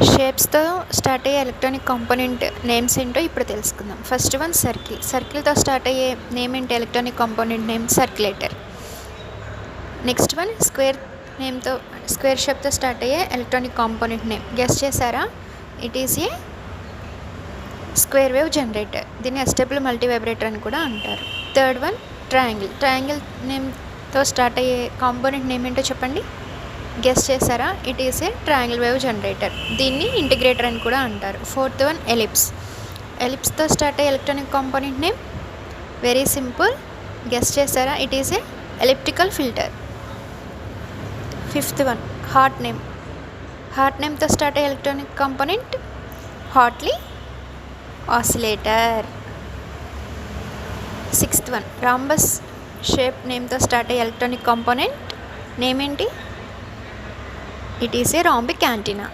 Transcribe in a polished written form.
షేప్స్తో start అయ్యే electronic component names ఏంటో ఇప్పుడు తెలుసుకుందాం. First one circle. సర్కిల్తో స్టార్ట్ అయ్యే నేమ్ ఏంటి? Electronic component name circulator. Next one square షేప్తో స్టార్ట్ అయ్యే ఎలక్ట్రానిక్ కాంపోనెంట్ నేమ్ గెస్ చేశారా? It is a square wave generator. దీన్ని అస్టేబుల్ మల్టీ వైబ్రేటర్ అని కూడా అంటారు. Third one triangle. ట్రయాంగిల్ నేమ్తో స్టార్ట్ అయ్యే కాంపోనెంట్ నేమ్ ఏంటో చెప్పండి. గెస్ చేశారా? It is a triangle wave generator. దీన్ని ఇంటిగ్రేటర్ అని కూడా అంటారు. Fourth one ellipse. ఎలిప్స్తో స్టార్ట్ అయ్యే electronic component name very simple. Guess చేశారా? It is a elliptical filter. Fifth one heart name. Heart నేమ్తో స్టార్ట్ అయ్యే electronic component Hartley oscillator. Sixth one rhombus shape నేమ్తో స్టార్ట్ అయ్యే ఎలక్ట్రానిక్ కాంపోనెంట్ నేమ్ ఏంటి? It is a rhombic antenna.